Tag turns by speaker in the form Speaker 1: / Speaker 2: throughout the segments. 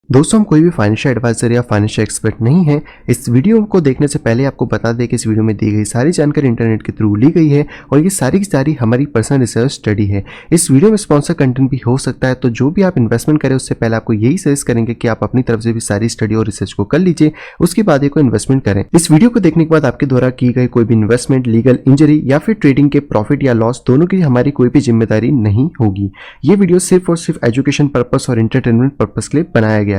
Speaker 1: दोस्तों हम कोई भी फाइनेंशियल एडवाइजर या फाइनेंशियल एक्सपर्ट नहीं है। इस वीडियो को देखने से पहले आपको बता दें कि इस वीडियो में दी गई सारी जानकारी इंटरनेट के थ्रू ली गई है और ये सारी की सारी हमारी पर्सनल रिसर्च स्टडी है। इस वीडियो में स्पॉन्सर कंटेंट भी हो सकता है, तो जो भी आप इन्वेस्टमेंट करें उससे पहले आपको यही सजेस्ट करेंगे कि आप अपनी तरफ से भी सारी स्टडी और रिसर्च को कर लीजिए, उसके बाद ही कोई इन्वेस्टमेंट करें। इस वीडियो को देखने के बाद आपके द्वारा की गई कोई भी इन्वेस्टमेंट, लीगल इंजरी या फिर ट्रेडिंग के प्रॉफिट या लॉस दोनों की हमारी कोई भी जिम्मेदारी नहीं होगी। ये वीडियो सिर्फ और सिर्फ एजुकेशन पर्पस और एंटरटेनमेंट पर्पस के लिए बनाया गया है।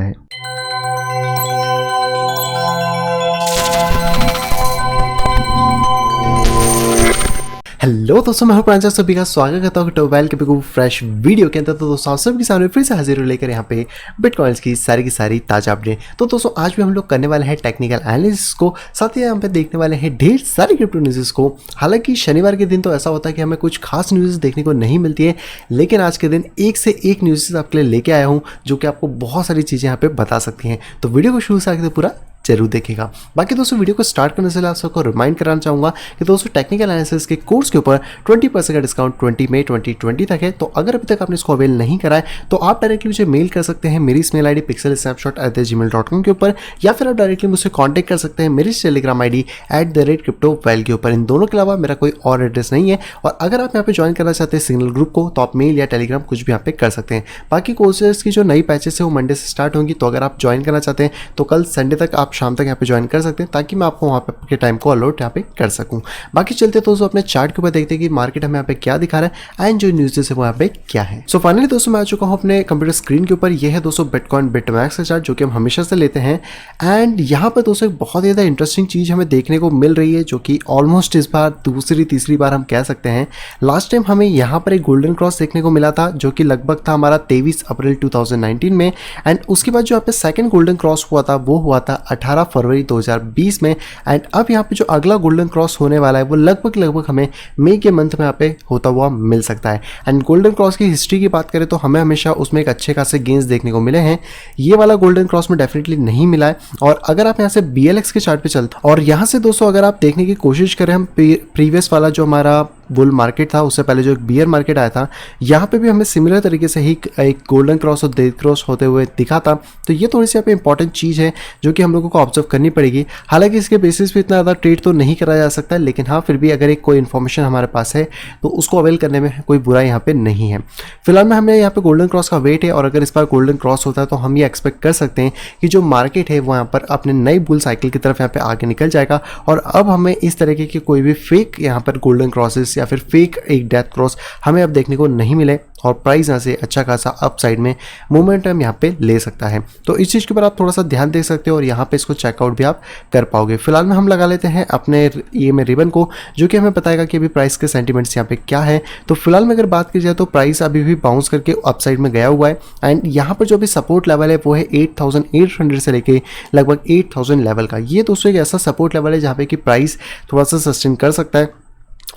Speaker 1: हेलो दोस्तों, मैं हूं प्रांजल, सभी का स्वागत करता हूं टोवेल के बिल्कुल फ्रेश वीडियो के अंदर। तो दोस्तों आप सबके सामने फिर से हाजिर लेकर यहाँ पे बिटकॉइंस की सारी ताजा अपडेट। तो दोस्तों आज भी हम लोग करने वाले हैं टेक्निकल एनालिसिस को, साथ ही यहाँ पे देखने वाले हैं ढेर सारी क्रिप्टो न्यूज़ को। हालांकि शनिवार के दिन तो ऐसा होता है कि हमें कुछ खास न्यूज़ देखने को नहीं मिलती है, लेकिन आज के दिन एक से एक न्यूज़ आपके लिए लेके आया हूँ जो कि आपको बहुत सारी चीज़ें यहाँ पे बता सकती हैं। तो वीडियो को शुरू से आगे पूरा जरूर देखेगा। बाकी दोस्तों वीडियो को स्टार्ट करने से आप सबको रिमाइंड कराना चाहूँगा कि दोस्तों टेक्निकल एनालिसिस के कोर्स के ऊपर 20% का डिस्काउंट 20 मई 2020 तक है। तो अगर अभी तक आपने इसको अवेल नहीं करा है तो आप डायरेक्टली मुझे मेल कर सकते हैं मेरी ईमेल आईडी pixelsnapshot@gmail.com के ऊपर, या फिर आप डायरेक्टली मुझसे कॉन्टैक्ट कर सकते हैं मेरी टेलीग्राम आईडी @cryptoval के ऊपर। इन दोनों के अलावा मेरा कोई और एड्रेस नहीं है। और अगर आप यहाँ पे ज्वाइन करना चाहते हैं सिग्नल ग्रुप को, तो आप मेल या टेलीग्राम कुछ भी यहाँ पे कर सकते हैं। बाकी कोर्सेज की जो नई पैचेस है वो मंडे से स्टार्ट होंगी, तो अगर आप ज्वाइन करना चाहते हैं तो कल संडे तक आप शाम तक यहाँ पे ज्वाइन कर सकते हैं, ताकि मैं आपको वहाँ पे के टाइम को अलॉट यहाँ पे कर सकूँ। बाकी चलते तो अपने चार्ट के ऊपर देखते हैं कि मार्केट हमें यहाँ पे क्या दिखा रहा है एंड जो न्यूज़ है वो यहाँ पे क्या है। सो फाइनली दोस्तों मैं आ चुका हूँ अपने कंप्यूटर स्क्रीन के ऊपर। यह है दोस्तों बिटकॉइन बिटमैक्स का चार्ट, जो कि हम हमेशा से लेते हैं। एंड यहाँ पर दोस्तों एक बहुत ज़्यादा इंटरेस्टिंग चीज़ हमें देखने को मिल रही है, जो कि ऑलमोस्ट इस बार दूसरी तीसरी बार हम कह सकते हैं। लास्ट टाइम हमें यहाँ पर एक गोल्डन क्रॉस देखने को मिला था, जो कि लगभग था हमारा 23 अप्रैल 2019 में। एंड उसके बाद जो यहाँ पे सेकंड गोल्डन क्रॉस हुआ था वो हुआ था 18 फरवरी 2020 में। एंड अब यहाँ पे जो अगला गोल्डन क्रॉस होने वाला है वो लगभग हमें मई के मंथ में यहाँ पे होता हुआ मिल सकता है। एंड गोल्डन क्रॉस की हिस्ट्री की बात करें तो हमें हमेशा उसमें एक अच्छे खासे गेंस देखने को मिले हैं। ये वाला गोल्डन क्रॉस में डेफिनेटली नहीं मिला है। और अगर आप यहाँ से BLX के चार्ट पे चलते और यहाँ से दोस्तों अगर आप देखने की कोशिश करें, हम प्रीवियस वाला जो हमारा बुल मार्केट था उससे पहले जो एक बियर मार्केट आया था, यहाँ पे भी हमें सिमिलर तरीके से ही एक गोल्डन क्रॉस और डेथ क्रॉस होते हुए दिखा था। तो ये थोड़ी सी यहाँ पे इंपॉर्टेंट चीज़ है जो कि हम लोगों को ऑब्जर्व करनी पड़ेगी। हालांकि इसके बेसिस पे इतना ज़्यादा ट्रेड तो नहीं करा जा सकता, लेकिन हाँ फिर भी अगर एक कोई इन्फॉर्मेशन हमारे पास है तो उसको अवेल करने में कोई बुरा यहाँ पे नहीं है। फिलहाल में हमें यहाँ पे गोल्डन क्रॉस का वेट है, और अगर इस बार गोल्डन क्रॉस होता है तो हम ये एक्सपेक्ट कर सकते हैं कि जो मार्केट है वो यहाँ पर अपने नई बुल साइकिल की तरफ यहाँ पे आगे निकल जाएगा। और अब हमें इस तरीके के कोई भी फेक यहाँ पर गोल्डन क्रॉसेस या फिर फेक डेथ क्रॉस हमें अब देखने को नहीं मिले, और प्राइस यहाँ से अच्छा खासा अप साइड में मोमेंटम यहाँ पे ले सकता है। तो इस चीज़ के ऊपर आप थोड़ा सा ध्यान दे सकते हो और यहाँ पे इसको चेकआउट भी आप कर पाओगे। फिलहाल में हम लगा लेते हैं अपने ये में रिबन को, जो कि हमें बताएगा कि अभी प्राइस के सेंटीमेंट्स यहाँ पे क्या है। तो फिलहाल में अगर बात की जाए तो प्राइस अभी भी बाउंस करके अप साइड में गया हुआ है। एंड यहाँ पर जो भी सपोर्ट लेवल है वो है 8800 से लेके लगभग 8000 लेवल का। ये दोस्तों एक ऐसा सपोर्ट लेवल है जहाँ पे कि प्राइस थोड़ा सा सस्टेन कर सकता है।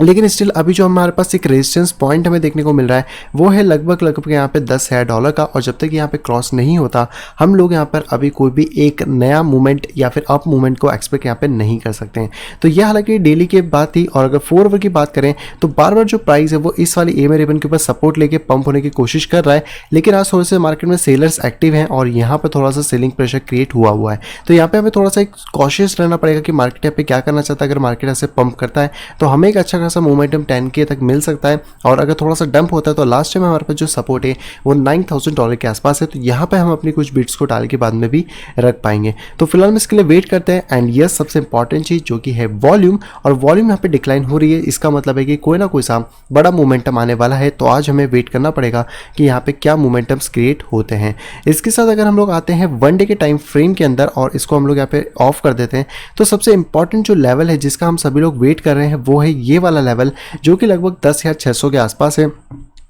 Speaker 1: लेकिन स्टिल अभी जो हमारे पास एक रेजिस्टेंस पॉइंट हमें देखने को मिल रहा है वो है लगभग यहाँ पे $10,000 का। और जब तक यहाँ पे क्रॉस नहीं होता हम लोग यहाँ पर अभी कोई भी एक नया मूवमेंट या फिर अप मूवमेंट को एक्सपेक्ट यहाँ पे नहीं कर सकते हैं। तो यह हालांकि डेली की बात थी। और अगर 4 आवर की बात करें तो बार बार जो प्राइस है वो इस वाली EMA रिबन के ऊपर सपोर्ट लेके पंप होने की कोशिश कर रहा है, लेकिन आज थोड़े से मार्केट में सेलर्स एक्टिव हैं और यहाँ पर थोड़ा सा सेलिंग प्रेशर क्रिएट हुआ है। तो यहाँ पे हमें थोड़ा सा कॉशियस रहना पड़ेगा कि मार्केट यहाँ पे क्या करना चाहता है। अगर मार्केट ऐसे पंप करता है तो हमें एक अच्छा खासा मोमेंटम 10K तक मिल सकता है। और अगर थोड़ा सा डंप होता है तो लास्ट टाइम हमारे पास जो सपोर्ट है वो $9,000 के आसपास है। तो यहाँ पे हम अपनी कुछ बिट्स को डाल के बाद में भी रख पाएंगे। तो फिलहाल में इसके लिए वेट करते हैं। एंड ये सबसे इंपॉर्टेंट चीज़ जो कि है वॉल्यूम, और वॉल्यूम यहाँ पे डिक्लाइन हो रही है। इसका मतलब है कि कोई ना कोई सा बड़ा मोमेंटम आने वाला है। तो आज हमें वेट करना पड़ेगा कि यहाँ पे क्या मोमेंटम्स क्रिएट होते हैं। इसके साथ अगर हम लोग आते हैं 1 डे के टाइम फ्रेम के अंदर और इसको हम लोग यहाँ पे ऑफ कर देते हैं, तो सबसे इंपॉर्टेंट जो लेवल है जिसका हम सभी लोग वेट कर रहे हैं वो है ये वाला लेवल, जो कि लगभग 10,600 के आसपास है।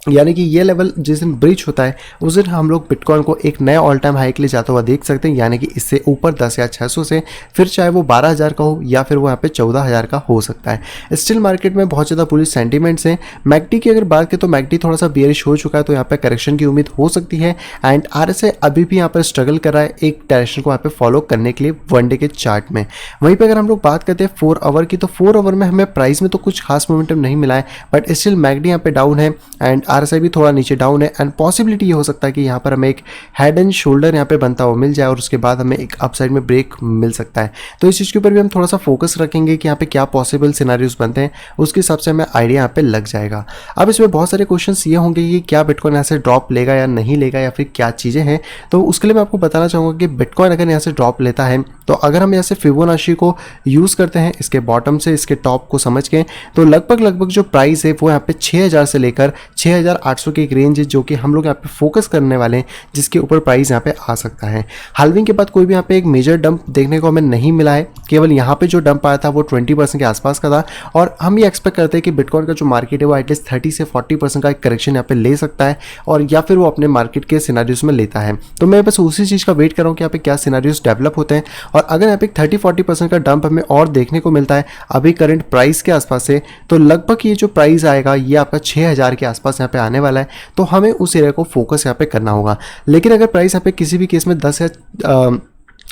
Speaker 1: यानी कि ये लेवल जिस दिन ब्रिज होता है उस दिन हम लोग बिटकॉइन को एक नए ऑल टाइम हाई के लिए जाता हुआ देख सकते हैं। यानी कि इससे ऊपर 10,600 से फिर चाहे वो 12,000 का हो या फिर वो यहाँ पे 14,000 का हो सकता है। स्टिल मार्केट में बहुत ज़्यादा बुलिश सेंटीमेंट्स हैं। मैकडी की अगर बात करें तो मैकडी थोड़ा सा बेयरिश हो चुका है, तो यहाँ पे करेक्शन की उम्मीद हो सकती है। एंड RSI अभी भी यहाँ पर स्ट्रगल कर रहा है एक डायरेक्शन को यहाँ पे फॉलो करने के लिए 1 डे के चार्ट में। वहीं पर अगर हम लोग बात करते हैं 4 आवर की, तो 4 आवर में हमें प्राइस में तो कुछ खास मोमेंटम नहीं मिला है, बट स्टिल मैकडी यहाँ पे डाउन है। एंड RSI भी थोड़ा नीचे डाउन है एंड पॉसिबिलिटी ये हो सकता है कि यहाँ पर हमें एक हेड एंड शोल्डर यहाँ पे बनता हुआ मिल जाए और उसके बाद हमें एक अपसाइड में ब्रेक मिल सकता है। तो इस चीज़ के ऊपर भी हम थोड़ा सा फोकस रखेंगे कि यहाँ पे क्या पॉसिबल सिनारियोज बनते हैं, उसके हिसाब से हमें आइडिया यहाँ पे लग जाएगा। अब इसमें बहुत सारे क्वेश्चंस ये होंगे कि क्या बिटकॉइन यहाँ से ड्रॉप लेगा या नहीं लेगा या फिर क्या चीज़ें हैं। तो उसके लिए मैं आपको बताना चाहूँगा कि बिटकॉइन अगर यहाँ से ड्रॉप लेता है तो अगर हम यहाँ से फिबोनाची को यूज़ करते हैं इसके बॉटम से इसके टॉप को समझ के, तो लगभग जो प्राइस है वो यहाँ पे 6000 से लेकर 6800 की एक रेंज है जो कि हम लोग यहाँ पे फोकस करने वाले हैं, जिसके ऊपर प्राइस यहाँ पे आ सकता है। हाल्विंग के बाद कोई भी यहाँ पे एक मेजर डंप देखने को हमें नहीं मिला है, केवल यहाँ पे जो डंप आया था वो 20% के आसपास का था और हम ये एक्सपेक्ट करते हैं कि बिटकॉइन का जो मार्केट है वो एटलीस्ट 30 से 40% का एक करेक्शन यहाँ पे ले सकता है और या फिर वो अपने मार्केट के सिनारियोस में लेता है। तो मैं बस उसी चीज़ का वेट कर रहा हूँ कि यहाँ पे क्या सिनारियोस डेवलप होते हैं और अगर यहाँ पे 30-40% का डंप हमें और देखने को मिलता है अभी करंट प्राइस के आसपास से, तो लगभग ये जो प्राइस आएगा ये आपका 6000 के आसपास यहाँ पे आने वाला है। तो हमें उस एरिया को फोकस यहाँ पे करना होगा। लेकिन अगर प्राइस यहाँ पे किसी भी केस में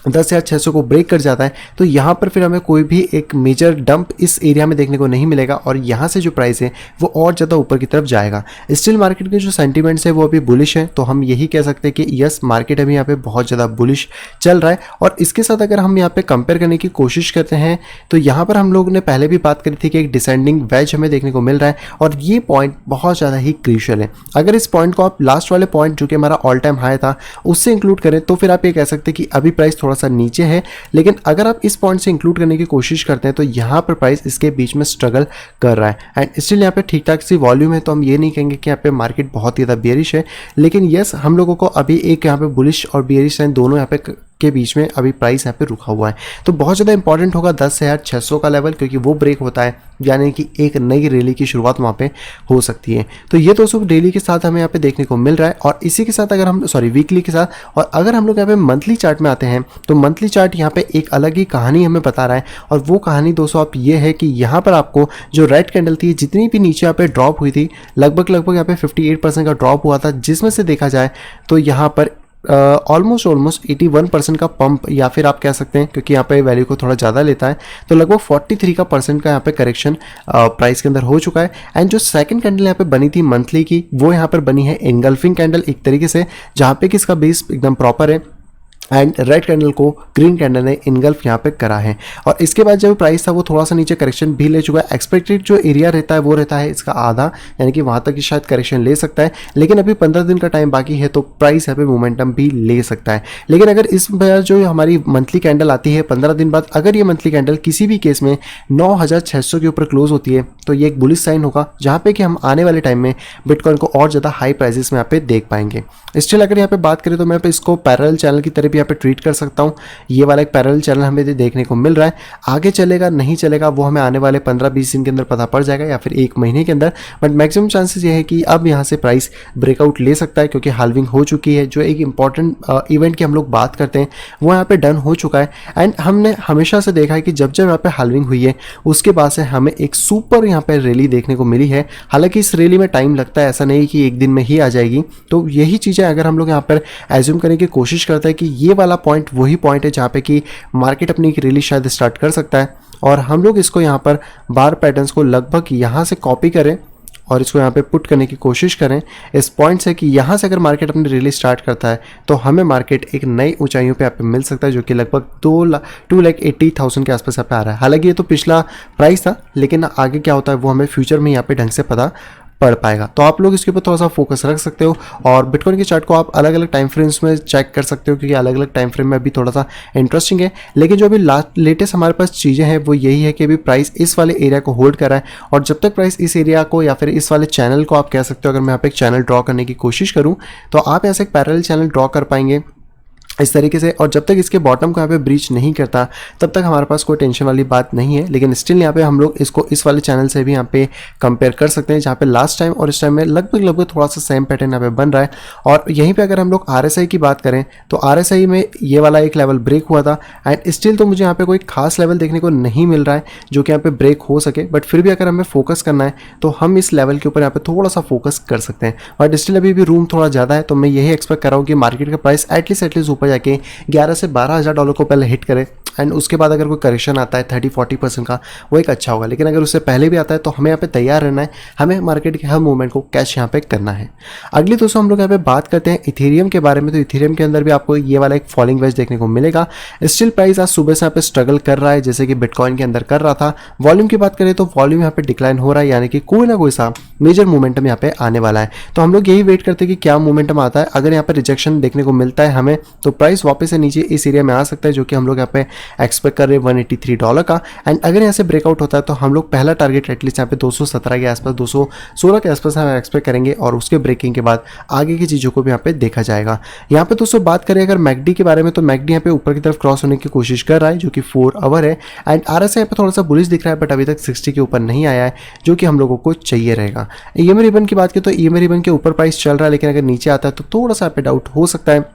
Speaker 1: 10,600 को ब्रेक कर जाता है तो यहाँ पर फिर हमें कोई भी एक मेजर डंप इस एरिया में देखने को नहीं मिलेगा और यहाँ से जो प्राइस है वो और ज़्यादा ऊपर की तरफ जाएगा। स्टिल मार्केट के जो सेंटीमेंट्स है वो अभी बुलिश है, तो हम यही कह सकते हैं कि यस मार्केट अभी यहाँ पे बहुत ज़्यादा बुलिश चल रहा है। और इसके साथ अगर हम यहाँ पे कंपेयर करने की कोशिश करते हैं तो यहाँ पर हम लोग ने पहले भी बात करी थी कि एक डिसेंडिंग वेज हमें देखने को मिल रहा है और ये पॉइंट बहुत ज़्यादा ही क्रूशियल है। अगर इस पॉइंट को आप लास्ट वाले पॉइंट जो कि हमारा ऑल टाइम हाई था उससे इंक्लूड करें तो फिर आप ये कह सकते हैं कि अभी प्राइस थोड़ा सा नीचे है, लेकिन अगर आप इस पॉइंट से इंक्लूड करने की कोशिश करते हैं तो यहाँ पर प्राइस इसके बीच में स्ट्रगल कर रहा है एंड स्टिल यहाँ पे ठीक ठाक सी वॉल्यूम है। तो हम ये नहीं कहेंगे कि यहाँ पे मार्केट बहुत ही ज़्यादा बेयरिश है, लेकिन यस हम लोगों को अभी एक यहाँ पे बुलिश और बेयरिश साइन दोनों यहाँ पे के बीच में अभी प्राइस यहाँ पे रुका हुआ है। तो बहुत ज़्यादा इंपॉर्टेंट होगा 10,600 का लेवल, क्योंकि वो ब्रेक होता है यानी कि एक नई रैली की शुरुआत वहाँ पे हो सकती है। तो ये दोस्तों डेली के साथ हमें यहाँ पे देखने को मिल रहा है और इसी के साथ अगर हम वीकली के साथ और अगर हम लोग यहाँ पे मंथली चार्ट में आते हैं तो मंथली चार्ट यहाँ पे एक अलग ही कहानी हमें बता रहा है और वो कहानी दोस्तों आप ये है कि यहाँ पर आपको जो रेड कैंडल थी जितनी भी नीचे यहाँ पे ड्रॉप हुई थी लगभग यहाँ पे 58% का ड्रॉप हुआ था, जिसमें से देखा जाए तो यहाँ पर ऑलमोस्ट 81% का पंप या फिर आप कह सकते हैं, क्योंकि यहाँ पे वैल्यू को थोड़ा ज़्यादा लेता है तो लगभग 43% का यहाँ पे करेक्शन प्राइस के अंदर हो चुका है। एंड जो सेकंड कैंडल यहाँ पे बनी थी मंथली की वो यहाँ पर बनी है एंगल्फिंग कैंडल एक तरीके से, जहाँ पे कि इसका बेस एकदम प्रॉपर है एंड रेड कैंडल को ग्रीन कैंडल ने इनगल्फ यहाँ पे करा है। और इसके बाद जब प्राइस था वो थोड़ा सा नीचे करेक्शन भी ले चुका है। एक्सपेक्टेड जो एरिया रहता है वो रहता है इसका आधा, यानी कि वहाँ तक ही शायद करेक्शन ले सकता है, लेकिन अभी 15 दिन का टाइम बाकी है तो प्राइस यहाँ पे मोमेंटम भी ले सकता है। लेकिन अगर इस बार जो हमारी मंथली कैंडल आती है 15 दिन बाद, अगर ये मंथली कैंडल किसी भी केस में 9,600 के ऊपर क्लोज होती है तो ये एक बुलिश साइन होगा, जहाँ पे कि हम आने वाले टाइम में बिटकॉइन को और ज़्यादा हाई प्राइसेस में यहाँ पे देख पाएंगे। स्टिल अगर यहाँ पे बात करें तो मैं इसको पैरेलल चैनल की तरह भी यहाँ पे ट्रीट कर सकता हूँ। ये वाला एक पैरेलल चैनल हमें देखने को मिल रहा है, आगे चलेगा नहीं चलेगा वो हमें आने वाले 15-20 दिन के अंदर पता पड़ जाएगा या फिर एक महीने के अंदर, बट मैक्सिमम चांसेस ये है कि अब यहाँ से प्राइस ब्रेकआउट ले सकता है क्योंकि हाल्विंग हो चुकी है। जो एक इंपॉर्टेंट इवेंट की हम लोग बात करते हैं वो यहाँ पे डन हो चुका है एंड हमने हमेशा से देखा है कि जब जब यहाँ पे हाल्विंग हुई है उसके बाद से हमें एक सुपर यहाँ पे रैली देखने को मिली है। हालांकि इस रैली में टाइम लगता है, ऐसा नहीं कि एक दिन में ही आ जाएगी। तो यही चीज़ें अगर हम लोग यहाँ पर एज्यूम करने की कोशिश करते हैं कि ये वाला पॉइंट वही पॉइंट है जहाँ पे कि मार्केट अपनी एक रैली शायद स्टार्ट कर सकता है और हम लोग इसको यहाँ पर बार पैटर्न्स को लगभग यहाँ से कॉपी करें और इसको यहाँ पे पुट करने की कोशिश करें इस पॉइंट से कि यहाँ से अगर मार्केट अपनी रैली स्टार्ट करता है तो हमें मार्केट एक नई ऊंचाइयों पे यहाँ पे मिल सकता है, जो कि लगभग 2,80,000 के आसपास यहाँ पे आ रहा है। हालांकि ये तो पिछला प्राइस था, लेकिन आगे क्या होता है वो हमें फ्यूचर में यहाँ पे ढंग से पता पड़ पाएगा। तो आप लोग इसके ऊपर थोड़ा सा फोकस रख सकते हो और बिटकॉइन के चार्ट को आप अलग अलग टाइम फ्रेम्स में चेक कर सकते हो, क्योंकि अलग अलग टाइम फ्रेम में अभी थोड़ा सा इंटरेस्टिंग है। लेकिन जो अभी लेटेस्ट हमारे पास चीज़ें हैं वो यही है कि अभी प्राइस इस वाले एरिया को होल्ड कर रहा है और जब तक प्राइस इस एरिया को या फिर इस वाले चैनल को आप कह सकते हो, अगर मैं यहाँ पे एक चैनल ड्रॉ करने की कोशिश करूँ तो आप यहाँ से एक पैरेलल चैनल ड्रॉ कर पाएंगे इस तरीके से, और जब तक इसके बॉटम को यहाँ पे ब्रीच नहीं करता तब तक हमारे पास कोई टेंशन वाली बात नहीं है। लेकिन स्टिल यहाँ पे हम लोग इसको इस वाले चैनल से भी यहाँ पे कंपेयर कर सकते हैं, जहाँ पे लास्ट टाइम और इस टाइम में लगभग थोड़ा सा सेम पैटर्न यहाँ पे बन रहा है। और यहीं पे अगर हम लोग RSI की बात करें तो RSI में ये वाला एक लेवल ब्रेक हुआ था एंड स्टिल तो मुझे यहाँ पे कोई खास लेवल देखने को नहीं मिल रहा है जो कि यहाँ पे ब्रेक हो सके, बट फिर भी अगर हमें फोकस करना है तो हम इस लेवल के ऊपर यहाँ पे थोड़ा सा फोकस कर सकते हैं। बट स्टिल अभी भी रूम थोड़ा ज़्यादा है, तो मैं यही एक्सपेक्ट कर रहा हूँ कि मार्केट का प्राइस एटलीस्ट ऊपर जाके 11 से 12 हज़ार डॉलर को पहले हिट करे एंड उसके बाद अगर कोई करेक्शन आता है 30-40% का, वो एक अच्छा होगा। लेकिन अगर उससे पहले भी आता है तो हमें यहाँ पे तैयार रहना है, हमें मार्केट के हर मूवमेंट को कैश यहाँ पे करना है। अगली दोस्तों हम लोग यहाँ पे बात करते हैं इथेरियम के बारे में। तो इथेरियम के अंदर भी आपको ये वाला एक फॉलिंग वेज देखने को मिलेगा। स्टिल प्राइस आज सुबह से यहाँ पे स्ट्रगल कर रहा है, जैसे कि बिटकॉइन के अंदर कर रहा था। वॉल्यूम की बात करें तो वॉल्यूम यहाँ पे डिक्लाइन हो रहा है, यानी कि कोई ना कोई सा मेजर मोमेंटम यहाँ पे आने वाला है। तो हम लोग यही वेट करते हैं कि क्या मोमेंटम आता है। अगर यहाँ पे रिजेक्शन देखने को मिलता है हमें, तो प्राइस वापस से नीचे इस एरिया में आ सकता है, जो कि हम लोग यहाँ पे एक्सपेक्ट कर रहे हैं $183 का। एंड अगर यहाँ से ब्रेकआउट होता है तो हम लोग पहला टारगेट एटलीस्ट यहाँ पे 217 के आसपास, 216 के आसपास हम एक्सपेक्ट करेंगे, और उसके ब्रेकिंग के बाद आगे की चीज़ों को भी यहाँ पे देखा जाएगा। यहाँ पे दोस्तों बात करें अगर मैकडी के बारे में, तो मैकडी यहाँ पे ऊपर की तरफ क्रॉस होने की कोशिश कर रहा है, जो कि 4 आवर है। एंड आरएसआई यहाँ पे थोड़ा सा बुलिश दिख रहा है, बट अभी तक 60 के ऊपर नहीं आया है, जो कि हम लोगों को चाहिए रहेगा। ईएमए रिबन की बात करें तो ईएमए रिबन के ऊपर प्राइस चल रहा है, लेकिन अगर नीचे आता है तो थोड़ा सा यहाँ पे डाउट हो सकता है।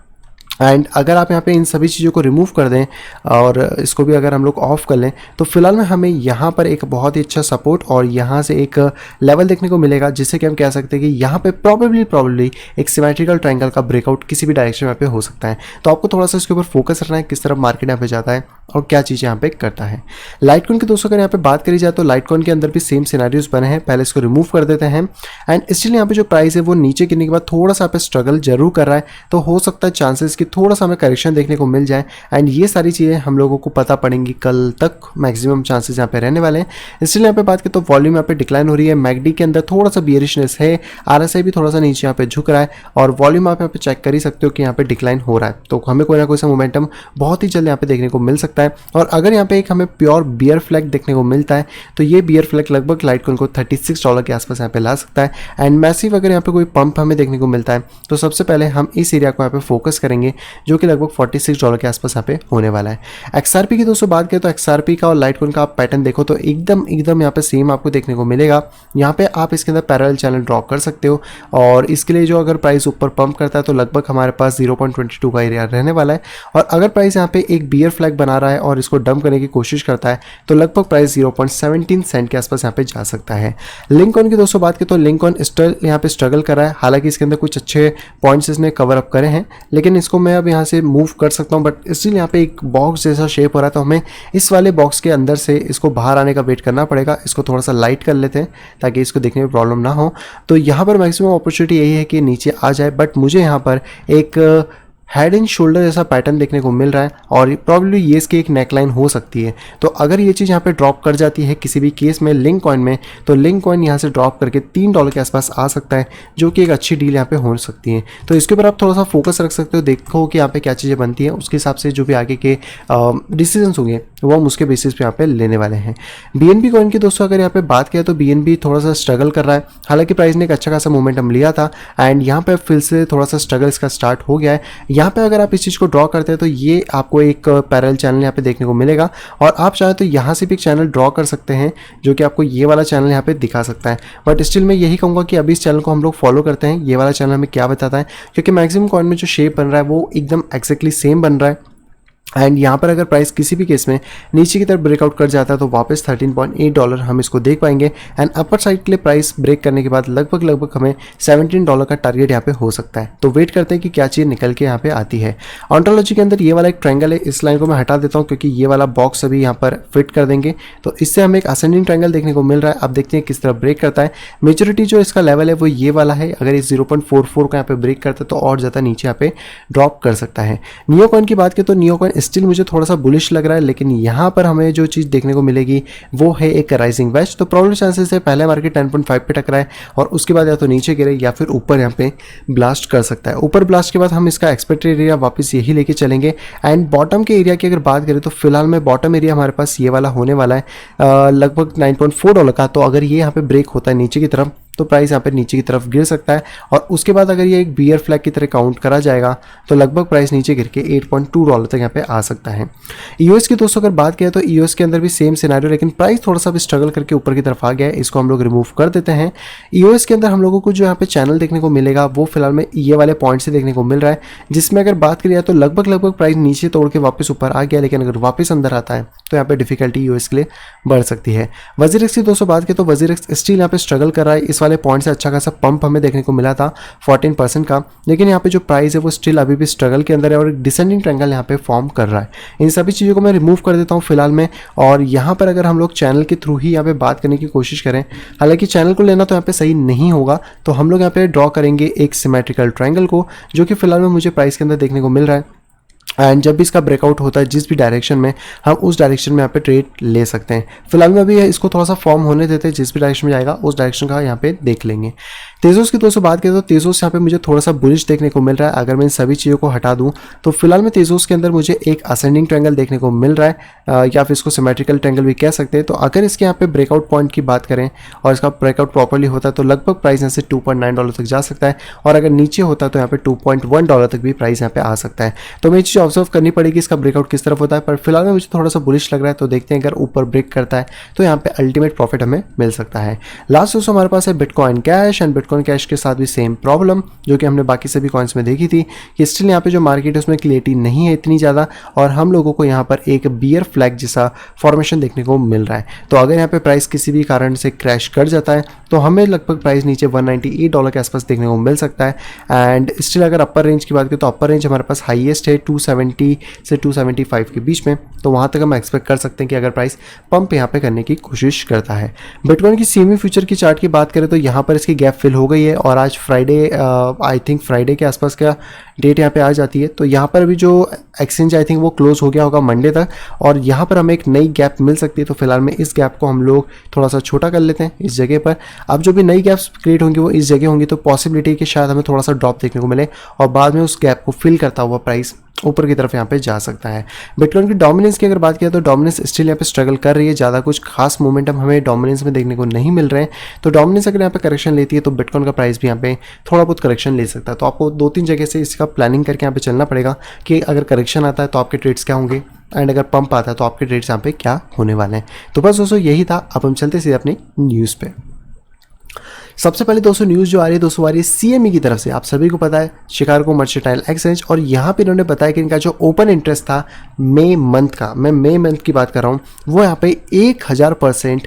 Speaker 1: एंड अगर आप यहाँ पे इन सभी चीज़ों को रिमूव कर दें और इसको भी अगर हम लोग ऑफ कर लें, तो फिलहाल में हमें यहाँ पर एक बहुत ही अच्छा सपोर्ट और यहाँ से एक लेवल देखने को मिलेगा, जिससे कि हम कह सकते हैं कि यहाँ पे प्रॉबेबली एक सिमेट्रिकल ट्रायंगल का ब्रेकआउट किसी भी डायरेक्शन में पे हो सकता है। तो आपको थोड़ा सा इसके ऊपर फोकस रखना है, किस तरफ मार्केट यहाँ पे जाता है और क्या चीज़ें यहाँ पे करता है। लाइटकॉइन के दोस्तों अगर यहाँ पे बात करी जाए तो लाइटकॉइन के अंदर भी सेम सिनेरियोज बने हैं। पहले इसको रिमूव कर देते हैं। एंड स्टिल यहाँ पे जो प्राइस है वो नीचे गिरने के बाद थोड़ा सा यहाँ पे स्ट्रगल जरूर कर रहा है, तो हो सकता है चांसेस कि थोड़ा सा हमें करेक्शन देखने को मिल जाए। एंड ये सारी चीज़ें हम लोगों को पता पड़ेंगी कल तक, मैक्सिमम चांसेस यहाँ पे रहने वाले हैं। इसलिए यहाँ पे बात करें तो वॉल्यूम यहाँ पे डिक्लाइन हो रही है। मैकडी के अंदर थोड़ा सा बियरिशनेस है, आरएसआई भी थोड़ा सा नीचे यहाँ पे झुक रहा है, और वॉल्यूम आप यहाँ पे चेक कर ही सकते हो कि यहाँ पे डिक्लाइन हो रहा है। तो हमें कोई ना कोई सा मोमेंटम बहुत ही जल्द यहाँ पे देखने को मिल सकता है। और अगर यहाँ पे एक हमें प्योर बियर फ्लैग देखने को मिलता है, तो ये बियर फ्लैग लगभग लाइटकॉइन को $36 के आसपास यहाँ पे ला सकता है। एंड मैसिव अगर यहाँ पे कोई पंप हमें देखने को मिलता है, तो सबसे पहले हम इस एरिया को यहाँ पे फोकस करेंगे, जो कि लगभग $46 के आसपास यहाँ पे होने वाला है। एक्सआरपी की दोस्तों बात करें तो एक्सआरपी का और लाइटकॉइन का आप पैटर्न देखो तो एकदम यहाँ पे सेम आपको देखने को मिलेगा। यहाँ पे आप इसके अंदर पैरेलल चैनल ड्रॉ कर सकते हो, और इसके लिए जो अगर प्राइस ऊपर पंप करता है तो लगभग हमारे पास 0.22 का एरिया रहने वाला है। और अगर प्राइस यहाँ पे एक बियर फ्लैग बना रहा है और इसको डंप करने की कोशिश करता है, तो लगभग प्राइस 0.17 सेंट के आसपास यहाँ पे जा सकता है। लिंकॉइन की दोस्तों बात करें तो लिंकॉइन स्टिल यहाँ पे स्ट्रगल कर रहा है। हालांकि इसके अंदर कुछ अच्छे पॉइंट्स इसने कवर अप करे हैं, लेकिन इसको मैं अब यहाँ से मूव कर सकता हूँ, बट स्टिल यहाँ पे एक बॉक्स जैसा शेप हो रहा है, तो हमें इस वाले बॉक्स के अंदर से इसको बाहर आने का वेट करना पड़ेगा। इसको थोड़ा सा लाइट कर लेते हैं ताकि इसको देखने में प्रॉब्लम ना हो। तो यहाँ पर मैक्सिमम अपॉर्चुनिटी यही है कि नीचे आ जाए, बट मुझे यहाँ पर एक हेड एंड शोल्डर जैसा पैटर्न देखने को मिल रहा है, और प्रॉब्ली ये इसकी एक नेकलाइन हो सकती है। तो अगर ये चीज़ यहाँ पे ड्रॉप कर जाती है किसी भी केस में लिंक कॉइन में, तो लिंक कॉइन यहाँ से ड्रॉप करके $3 के आसपास आ सकता है, जो कि एक अच्छी डील यहाँ पे हो सकती है। तो इसके ऊपर आप थोड़ा सा फोकस रख सकते हो, देखो कि यहाँ पे क्या चीज़ें बनती हैं, उसके हिसाब से जो भी आगे के डिसीजंस होंगे वो हम उसके बेसिस पे यहाँ पे लेने वाले हैं। बीएनबी कॉइन की दोस्तों अगर यहाँ पे बात करें तो बीएनबी थोड़ा सा स्ट्रगल कर रहा है। हालांकि प्राइस ने एक अच्छा खासा मोमेंटम लिया था, एंड यहाँ पे फिर से थोड़ा सा स्ट्रगल इसका स्टार्ट हो गया है। यहाँ पे अगर आप इस चीज़ को ड्रॉ करते हैं तो ये आपको एक पैरेलल चैनल यहाँ पे देखने को मिलेगा, और आप चाहे तो यहाँ से भी एक चैनल ड्रॉ कर सकते हैं, जो कि आपको ये वाला चैनल यहाँ पे दिखा सकता है। बट स्टिल मैं यही कहूँगा कि अभी इस चैनल को हम लोग फॉलो करते हैं, ये वाला चैनल हमें क्या बताता है, क्योंकि मैक्सिमम कॉइन में जो शेप बन रहा है वो एकदम एक्जैक्टली सेम बन रहा है। एंड यहाँ पर अगर प्राइस किसी भी केस में नीचे की तरफ ब्रेकआउट कर जाता है तो वापस $13.8 हम इसको देख पाएंगे। एंड अपर साइड के लिए प्राइस ब्रेक करने के बाद लगभग हमें $17 का टारगेट यहाँ पे हो सकता है। तो वेट करते हैं कि क्या चीज़ निकल के यहाँ पे आती है। ऑन्टोलॉजी के अंदर ये वाला एक ट्रायंगल है, इस लाइन को मैं हटा देता हूँ क्योंकि ये वाला बॉक्स अभी यहाँ पर फिट कर देंगे, तो इससे हमें एक असेंडिंग ट्रायंगल देखने को मिल रहा है। अब देखते हैं किस तरह ब्रेक करता है। मेजोरिटी जो इसका लेवल है वो ये वाला है, अगर इस 0.44 का यहाँ पे ब्रेक करता है तो और ज़्यादा नीचे यहाँ पे ड्रॉप कर सकता है। नियो कॉइन की बात करें तो नियो कॉइन स्टिल मुझे थोड़ा सा बुलिश लग रहा है, लेकिन यहाँ पर हमें जो चीज़ देखने को मिलेगी वो है एक राइजिंग वेज। तो प्रॉब्लम चांसेस है पहले मार्केट 10.5 पे टकराए और उसके बाद या तो नीचे गिरे या फिर ऊपर यहाँ पे ब्लास्ट कर सकता है। ऊपर ब्लास्ट के बाद हम इसका एक्सपेक्टेड एरिया वापस यही लेके चलेंगे। एंड बॉटम के एरिया की अगर बात करें तो फिलहाल में बॉटम एरिया हमारे पास ये वाला होने वाला है लगभग $9.4 का। तो अगर ये यहाँ पे ब्रेक होता है नीचे की तरफ तो प्राइस यहाँ पे नीचे की तरफ गिर सकता है, और उसके बाद अगर ये एक बियर फ्लैग की तरह काउंट करा जाएगा तो लगभग प्राइस नीचे गिर के $8.2 तक यहाँ पे आ सकता है। ईओएस की दोस्तों अगर बात करें तो ईओएस के अंदर भी सेम सिनेरियो, लेकिन प्राइस थोड़ा सा भी स्ट्रगल करके ऊपर की तरफ आ गया है, इसको हम लोग रिमूव कर देते हैं। ईओएस के अंदर हम लोगों को जो यहाँ पे चैनल देखने को मिलेगा वो फिलहाल में ये वाले पॉइंट से देखने को मिल रहा है, जिसमें अगर बात करिए तो लगभग प्राइस नीचे तोड़ के वापस ऊपर आ गया, लेकिन अगर वापस अंदर आता है तो यहाँ पे डिफिकल्टी ईओएस के लिए बढ़ सकती है। वजीरेक्स की दोस्तों बात करें तो वजीरेक्स स्टिल यहाँ पे स्ट्रगल कर रहा है, इस वाले पॉइंट से अच्छा खासा पंप हमें देखने को मिला था 14% का, लेकिन यहाँ पे जो प्राइस है वो स्टिल अभी भी स्ट्रगल के अंदर है और एक डिसेंडिंग ट्रायंगल यहाँ पे फॉर्म कर रहा है। इन सभी चीज़ों को मैं रिमूव कर देता हूँ फिलहाल में, और यहाँ पर अगर हम लोग चैनल के थ्रू ही यहाँ पे बात करने की कोशिश करें, हालांकि चैनल को लेना तो यहाँ पे सही नहीं होगा, तो हम लोग यहाँ पे ड्रॉ करेंगे एक सिमेट्रिकल ट्रायंगल को, जो कि फिलहाल में मुझे प्राइस के अंदर देखने को मिल रहा है। एंड जब भी इसका ब्रेकआउट होता है जिस भी डायरेक्शन में, हम उस डायरेक्शन में यहाँ पे ट्रेड ले सकते हैं। फिलहाल में अभी इसको थोड़ा सा फॉर्म होने देते हैं, जिस भी डायरेक्शन में जाएगा उस डायरेक्शन का यहाँ पे देख लेंगे। तेजोस की दोस्तों बात करें तो तेजोस यहाँ पे मुझे थोड़ा सा बुलिश देखने को मिल रहा है। अगर मैं इन सभी चीज़ों को हटा दूँ तो फिलहाल में तेजोस के अंदर मुझे एक असेंडिंग ट्रायंगल देखने को मिल रहा है, या फिर इसको सिमेट्रिकल ट्रायंगल भी कह सकते हैं। तो अगर इसके यहाँ पे ब्रेकआउट पॉइंट की बात करें और इसका ब्रेकआउट प्रॉपर्ली होता है तो लगभग प्राइस यहाँ से $2.9 तक जा सकता है, और अगर नीचे होता है तो यहाँ पे $2.1 तक भी प्राइस यहाँ पे आ सकता है। तो हमें ये चीज़ ऑब्जर्व करनी पड़ेगी इसका ब्रेकआउट किस तरफ होता है, पर फिलहाल में मुझे थोड़ा सा बुलिश लग रहा है। तो देखते हैं अगर ऊपर ब्रेक करता है तो यहाँ पे अल्टीमेट प्रॉफिट हमें मिल सकता है। लास्ट दोस्तों हमारे पास है bitcoin cash, and bitcoin cash के साथ भी सेम प्रॉब्लम जो कि हमने बाकी सभी कॉइन्स में देखी थी कि स्टिल यहाँ पे जो मार्केट है उसमें क्लियरिटी नहीं है इतनी ज़्यादा, और हम लोगों को यहाँ पर एक बियर फ्लैग जैसा फॉर्मेशन देखने को मिल रहा है। तो अगर यहाँ पे प्राइस किसी भी कारण से क्रैश कर जाता है तो हमें लगभग प्राइस नीचे $198 के आसपास देखने को मिल सकता है। एंड स्टिल अगर अपर रेंज की बात करें तो अपर रेंज हमारे पास हाईएस्ट है 270 से 275 के बीच में, तो वहाँ तक हम एक्सपेक्ट कर सकते हैं कि अगर प्राइस पंप यहाँ पे करने की कोशिश करता है। बिटकॉइन की सीएमए फ्यूचर की चार्ट की बात करें तो यहाँ पर इसकी गैप फिल हो गई है, और आज फ्राइडे आई थिंक फ्राइडे के आसपास का डेट यहाँ पे आ जाती है। तो यहाँ पर अभी जो एक्सचेंज आई थिंक वो क्लोज हो गया होगा मंडे तक, और यहाँ पर हमें एक नई गैप मिल सकती है। तो फिलहाल में इस गैप को हम लोग थोड़ा सा छोटा कर लेते हैं इस जगह पर। अब जो भी नई गैप्स क्रिएट होंगी वो इस जगह होंगी, तो पॉसिबिलिटी है कि शायद हमें थोड़ा सा ड्रॉप देखने को मिले और बाद में उस गैप को फिल करता हुआ प्राइस ऊपर की तरफ यहाँ पे जा सकता है। बिटकॉइन की डोमिनेंस की अगर बात किया तो डोमिनेंस स्टिल यहाँ पे स्ट्रगल कर रही है, ज़्यादा कुछ खास मोमेंटम हमें डोमिनेंस में देखने को नहीं मिल रहे हैं। तो डोमिनेंस अगर यहाँ पे करेक्शन लेती है तो बिटकॉइन का प्राइस भी यहाँ पे थोड़ा बहुत करेक्शन ले सकता है। तो आपको 2-3 जगह से इसका प्लानिंग करके यहाँ पे चलना पड़ेगा कि अगर करेक्शन आता है तो आपके ट्रेड्स क्या होंगे, एंड अगर पंप आता है तो आपके ट्रेड्स यहाँ पे क्या होने वाले हैं। तो बस दोस्तों यही था। अब हम चलते सीधे अपनी न्यूज़ पे। सबसे पहले दोस्तों न्यूज़ जो आ रही है दोस्तों आ रही है सीएमई की तरफ से। आप सभी को पता है शिकागो मर्केंटाइल एक्सचेंज, और यहाँ पे इन्होंने बताया कि इनका जो ओपन इंटरेस्ट था मई मंथ का, मैं मई मंथ की बात कर रहा हूँ, वो यहाँ पे 1000%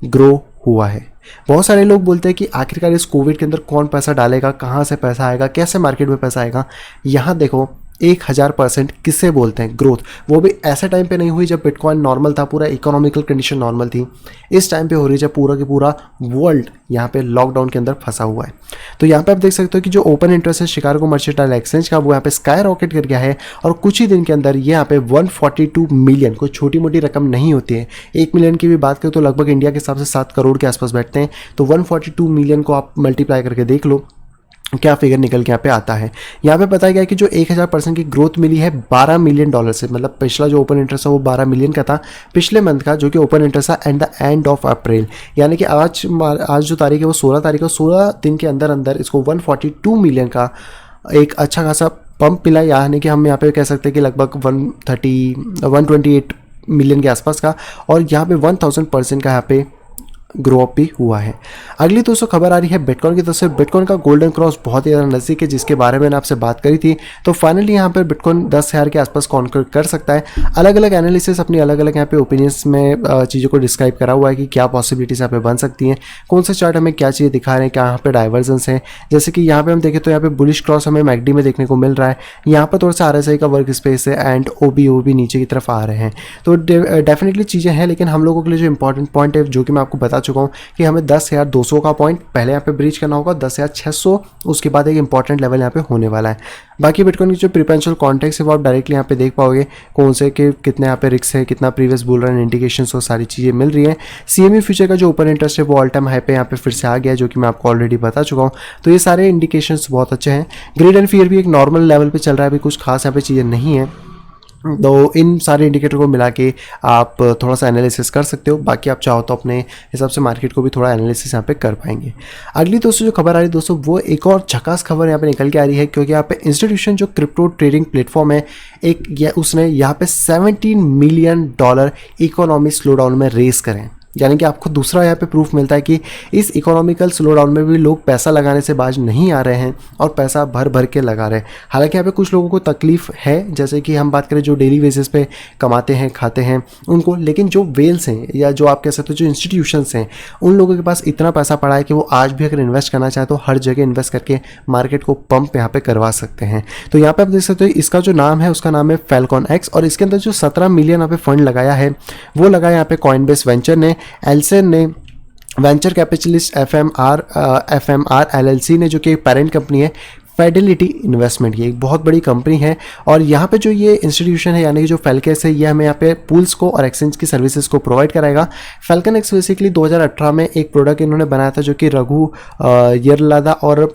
Speaker 1: ग्रो हुआ है। बहुत सारे लोग बोलते हैं कि आखिरकार इस कोविड के अंदर कौन पैसा डालेगा, कहाँ से पैसा आएगा, कैसे मार्केट में पैसा आएगा। यहाँ देखो 1000% किससे बोलते हैं ग्रोथ, वो भी ऐसे टाइम पे नहीं हुई जब बिटकॉइन नॉर्मल था, पूरा इकोनॉमिकल कंडीशन नॉर्मल थी। इस टाइम पे हो रही है जब पूरा की पूरा वर्ल्ड यहाँ पे लॉकडाउन के अंदर फंसा हुआ है। तो यहाँ पे आप देख सकते हो कि जो ओपन इंटरेस्ट है शिकागो मर्केंटाइल एक्सचेंज का, वो यहाँ पे स्काई रॉकेट कर गया है, और कुछ ही दिन के अंदर ये यहाँ पे 142 मिलियन, कोई छोटी मोटी रकम नहीं होती है। 1 मिलियन की भी बात करें तो लगभग इंडिया के हिसाब से 7 करोड़ के आसपास बैठते हैं। तो 142 मिलियन को आप मल्टीप्लाई करके देख लो क्या फिगर निकल के यहाँ पे आता है। यहाँ पे बताया गया कि जो 1000% की ग्रोथ मिली है $12 मिलियन से, मतलब पिछला जो ओपन इंटरेस्ट है वो 12 मिलियन का था पिछले मंथ का, जो कि ओपन इंटरेस्ट था at the end of April, यानी कि आज जो तारीख है वो 16 तारीख है। 16 दिन के अंदर अंदर इसको 142 मिलियन का एक अच्छा खासा पंप मिला, यानी कि हम यहाँ पे कह सकते हैं कि लगभग 128 मिलियन के आसपास का, और यहाँ पे 1000% का यहाँ पे ग्रो अप भी हुआ है। अगली दोस्तों खबर आ रही है बिटकॉइन की तरफ से। बिटकॉइन का गोल्डन क्रॉस बहुत ही ज़्यादा नज़दीक है, जिसके बारे में मैंने आपसे बात करी थी। तो फाइनली यहाँ पर बिटकॉइन 10,000 के आसपास कॉन्कर कर सकता है। अलग अलग एनालिसिस अपनी अलग अलग यहाँ पे ओपिनियंस में चीज़ों को डिस्क्राइब करा हुआ है कि क्या पॉसिबिलिटीज यहाँ पे बन सकती हैं, कौन से चार्ट हमें क्या चीज़ें दिखा रहे हैं, क्या यहाँ पे डाइवर्जेंस है। जैसे कि यहाँ पे हम देखें तो यहाँ पे बुलिश क्रॉस हमें मैकडी में देखने को मिल रहा है। यहाँ पर थोड़ा सा RSI का वर्क स्पेस है, एंड OB नीचे की तरफ आ रहे हैं। तो डेफिनेटली चीज़ें हैं, लेकिन हम लोगों के लिए जो इंपॉर्टेंट पॉइंट है जो कि मैं आपको बता चुका हूँ कि हमें 10,200 का पॉइंट पहले यहाँ पे ब्रीच करना होगा, 10,600, उसके बाद एक इंपॉर्टेंट लेवल यहाँ पे होने वाला है। बाकी बिटकॉइन की जो प्रीपेंशियल कॉन्टेक्स्ट है वो आप डायरेक्टली यहाँ पे देख पाओगे, कौन से के कितने यहाँ पे रिस्क है, कितना प्रीवियस बुल रन इंडिकेशंस, वो सारी चीज़ें मिल रही हैं। सीएमई फ्यूचर का जो ओपन इंटरेस्ट है वो ऑल टाइम हाई पे यहाँ पे फिर से आ गया, जो कि मैं आपको ऑलरेडी बता चुका हूँ। तो ये सारे इंडिकेशंस बहुत अच्छे हैं। ग्रीड एंड फियर भी एक नॉर्मल लेवल पे चल रहा है, अभी कुछ खास यहाँ पे चीज़ें नहीं है। तो इन सारे इंडिकेटर को मिला के आप थोड़ा सा एनालिसिस कर सकते हो। बाकी आप चाहो तो अपने हिसाब से मार्केट को भी थोड़ा एनालिसिस यहाँ पे कर पाएंगे। अगली दोस्तों जो खबर आ रही है दोस्तों, वो एक और झकास खबर यहाँ पे निकल के आ रही है, क्योंकि यहाँ पे इंस्टीट्यूशन जो क्रिप्टो ट्रेडिंग प्लेटफॉर्म है उसने यहाँ पे $17 मिलियन इकोनॉमी स्लो डाउन में रेस करें। यानी कि आपको दूसरा यहाँ पे प्रूफ मिलता है कि इस इकोनॉमिकल स्लो डाउन में भी लोग पैसा लगाने से बाज नहीं आ रहे हैं और पैसा भर भर के लगा रहे हैं। हालांकि यहाँ पे कुछ लोगों को तकलीफ है, जैसे कि हम बात करें जो डेली बेसिस पे कमाते हैं खाते हैं उनको, लेकिन जो वेल्स हैं या जो आप कह सकते हो जो इंस्टीट्यूशंस हैं, उन लोगों के पास इतना पैसा पड़ा है कि वो आज भी अगर इन्वेस्ट करना चाहे तो हर जगह इन्वेस्ट करके मार्केट को पंप यहाँ पे करवा सकते हैं। तो यहाँ पे आप देख सकते हो इसका जो नाम है उसका नाम है फैल्कॉन एक्स, और इसके अंदर जो 17 मिलियन यहाँ पे फंड लगाया है वो लगाया यहाँ पे कॉइनबेस वेंचर ने, एल्सेन ने, वेंचर कैपिटलिस्ट एफएमआर एलएलसी ने, जो कि पेरेंट कंपनी है फेडिलिटी इन्वेस्टमेंट, ये एक बहुत बड़ी कंपनी है। और यहाँ पे जो ये इंस्टीट्यूशन है यानी कि जो फैल्केस है, ये हमें यहाँ पे पूल्स को और एक्सचेंज की सर्विसेज को प्रोवाइड कराएगा। फैल्कन एक्स बेसिकली 2018 में एक प्रोडक्ट इन्होंने बनाया था जो कि रघु यरलादा और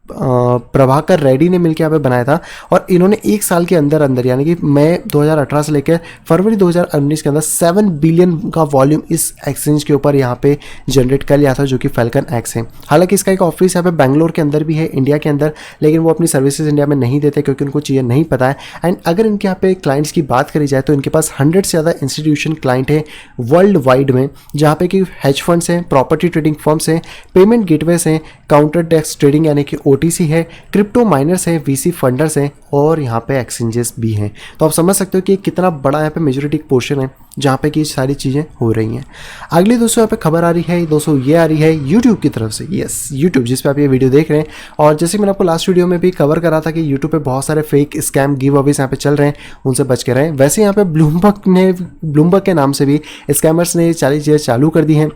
Speaker 1: प्रभाकर रेड्डी ने मिलकर यहाँ पे बनाया था, और इन्होंने एक साल के अंदर अंदर यानी कि मई 2018 से लेकर फरवरी 2019 के अंदर 7 बिलियन का वॉल्यूम इस एक्सचेंज के ऊपर यहाँ पे जनरेट कर लिया था, जो कि फैल्कन एक्स है। हालांकि इसका एक ऑफिस यहाँ पे बेंगलोर के अंदर भी है, इंडिया के अंदर, लेकिन वो अपनी सर्विसेज इंडिया में नहीं देते क्योंकि उनको चीज़ें नहीं पता है। एंड अगर इनके यहाँ पे क्लाइंट्स की बात करी जाए तो इनके पास 100 से ज़्यादा इंस्टीट्यूशन क्लाइंट है वर्ल्ड वाइड में, जहाँ पे कि हेज फंड्स हैं, प्रॉपर्टी ट्रेडिंग फर्म्स हैं, पेमेंट गेटवेज हैं, काउंटर डेस्क ट्रेडिंग यानी कि OTC है, क्रिप्टो माइनर्स हैं, VC फंडर्स हैं, और यहाँ पे एक्सचेंजेस भी हैं। तो आप समझ सकते हो कि कितना बड़ा यहाँ पे मेजोरिटी पोर्शन है जहाँ पे कि सारी चीज़ें हो रही हैं। अगली दोस्तों यहाँ पे खबर आ रही है दोस्तों, ये आ रही है यूट्यूब की तरफ से। यस, यूट्यूब जिस पे आप ये वीडियो देख रहे हैं, और जैसे मैंने आपको लास्ट वीडियो में भी कवर करा था कि यूट्यूब पे बहुत सारे फेक स्कैम गिव अवेज यहाँ पे चल रहे हैं, उनसे बच के रहें। वैसे यहाँ पे ब्लूमबर्ग के नाम से भी स्कैमर्स ने ये सारी चीज़ें चालू कर दी हैं।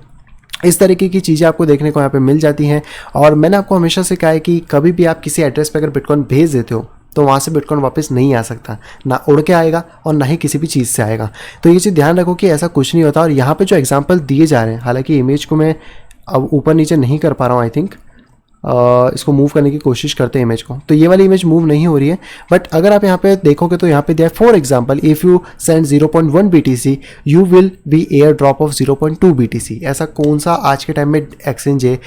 Speaker 1: इस तरीके की चीज़ें आपको देखने को यहाँ पे मिल जाती हैं, और मैंने आपको हमेशा से कहा है कि कभी भी आप किसी एड्रेस पे अगर बिटकॉइन भेज देते हो तो वहाँ से बिटकॉइन वापस नहीं आ सकता, ना उड़ के आएगा और ना ही किसी भी चीज़ से आएगा। तो ये चीज़ ध्यान रखो कि ऐसा कुछ नहीं होता। और यहाँ पे जो एग्जांपल दिए जा रहे हैं, हालांकि इमेज को मैं अब ऊपर नीचे नहीं कर पा रहा हूँ, आई थिंक इसको मूव करने की कोशिश करते हैं इमेज को, तो ये वाली इमेज मूव नहीं हो रही है। बट अगर आप यहाँ पे देखोगे तो यहाँ पे दिया है for example if you send 0.1 BTC you will be air drop of 0.2 BTC। ऐसा कौन सा आज के टाइम में एक्सचेंज है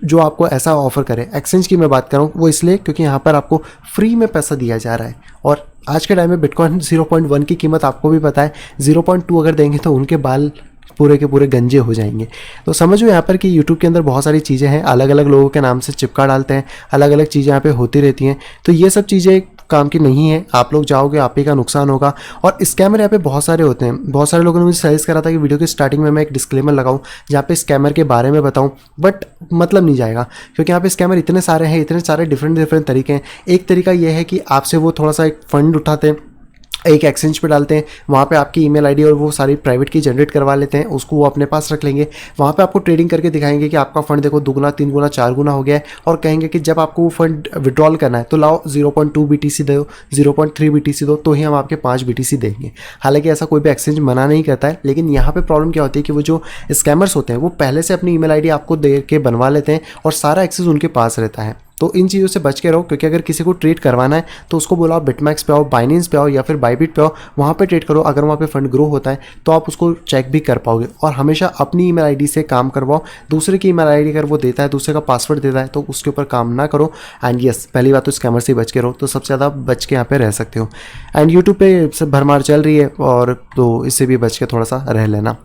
Speaker 1: जो आपको ऐसा ऑफर करे? एक्सचेंज की मैं बात कर रहा हूँ, वो इसलिए क्योंकि यहाँ पर आपको फ्री में पैसा दिया जा रहा है, और आज के टाइम में बिटकॉइन 0.1 की कीमत आपको भी पता है, 0.2 अगर देंगे तो उनके बाल पूरे के पूरे गंजे हो जाएंगे। तो समझो यहाँ पर कि YouTube के अंदर बहुत सारी चीज़ें हैं, अलग अलग लोगों के नाम से चिपका डालते हैं, अलग अलग चीज़ें यहाँ पे होती रहती हैं। तो ये सब चीज़ें काम की नहीं है, आप लोग जाओगे आप ही का नुकसान होगा। और स्कैमर यहाँ पे बहुत सारे होते हैं। बहुत सारे लोगों ने मुझे सजेस्ट करा था कि वीडियो की स्टार्टिंग में मैं एक डिस्क्लेमर लगाऊं जहाँ पे स्कैमर के बारे में बताऊं, बट मतलब नहीं जाएगा क्योंकि यहाँ पे स्कैमर इतने सारे हैं, इतने सारे डिफरेंट तरीके हैं। एक तरीका ये है कि आपसे वो थोड़ा सा एक फंड उठाते हैं, एक एक्सचेंज पे डालते हैं, वहाँ पे आपकी ईमेल आईडी और वो सारी प्राइवेट की जनरेट करवा लेते हैं, उसको वो अपने पास रख लेंगे। वहाँ पे आपको ट्रेडिंग करके दिखाएंगे कि आपका फंड देखो 2 गुना 3 गुना 4 गुना हो गया है, और कहेंगे कि जब आपको वो फंड विड्रॉल करना है तो लाओ 0.2 BTC दो, 0.3 BTC दो, तो ही हम आपके 5 BTC देंगे। हालांकि ऐसा कोई भी एक्सचेंज मना नहीं करता है, लेकिन यहाँ पे प्रॉब्लम क्या होती है कि वो जो स्कैमर्स होते हैं वो पहले से अपनी ईमेल आईडी आपको दे के बनवा लेते हैं और सारा एक्सेस उनके पास रहता है। तो इन चीज़ों से बच के रहो, क्योंकि अगर किसी को ट्रेड करवाना है तो उसको बोला बिटमैक्स पे आओ, बाइनेंस पे आओ या फिर बाइबिट पे आओ, वहाँ पे ट्रेड करो। अगर वहाँ पे फंड ग्रो होता है तो आप उसको चेक भी कर पाओगे। और हमेशा अपनी ईमेल आईडी से काम करवाओ, दूसरे की ईमेल आईडी अगर वो देता है, दूसरे का पासवर्ड देता है, तो उसके ऊपर काम ना करो। एंड यस, पहली बात तो स्कैमर से बच के रहो, तो सबसे ज़्यादा बच के यहाँ पे रह सकते हो। एंड यूट्यूब पे सब भरमार चल रही है, और तो इससे भी बच के थोड़ा सा रह लेना।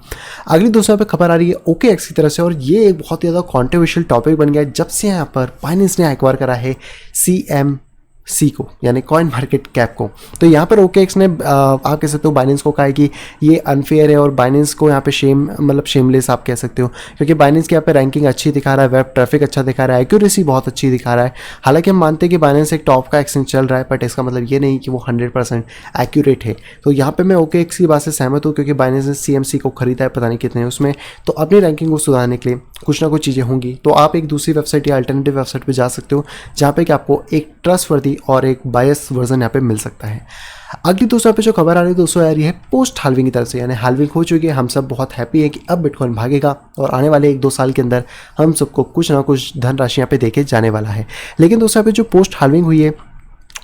Speaker 1: अगली दूसरे पे खबर आ रही है OKX की तरफ से, और ये एक बहुत ही ज़्यादा कॉन्ट्रोवर्शियल टॉपिक बन गया है जब से यहाँ पर बाइनेंस ने एक्वायर करा है CMC को, यानी कॉइन मार्केट कैप को। तो यहाँ पर OKX ने आप कह सकते हो बाइनेंस को कहा है कि ये अनफेयर है, और बाइनेंस को यहाँ पे शेमलेस आप कह सकते हो, क्योंकि बाइनेंस की यहाँ पे रैंकिंग अच्छी दिखा रहा है, वेब ट्रैफिक अच्छा दिखा रहा है, एक्यूरेसी बहुत अच्छी दिखा रहा है। हालांकि हम मानते हैं कि बाइनेंस एक टॉप का एक्सचेंज चल रहा है, बट इसका मतलब ये नहीं कि वो 100% एक्यूरेट है। तो यहाँ पे मैं OKX की बात से सहमत हूँ, क्योंकि बाइनेंस ने CMC को खरीदा है, पता नहीं कितने उसमें, तो अपनी रैंकिंग को सुधारने के लिए कुछ ना कुछ चीज़ें होंगी। तो आप एक दूसरी वेबसाइट या अल्टरनेटिव वेबसाइट पर जा सकते हो, जहाँ पे कि आपको एक ट्रस्टवर्दी और एक बायस वर्जन यहाँ पे मिल सकता है। अगली दोस्तों पे जो खबर आ रही है दोस्तों आ रही है पोस्ट हाल्विंग की तरफ से, यानी हाल्विंग हो चुकी है। हम सब बहुत हैप्पी है कि अब बिटकॉइन भागेगा, और आने वाले 1-2 साल के अंदर हम सबको कुछ ना कुछ धनराशि यहाँ पे देके जाने वाला है। लेकिन दोस्तों पे जो पोस्ट हाल्विंग हुई है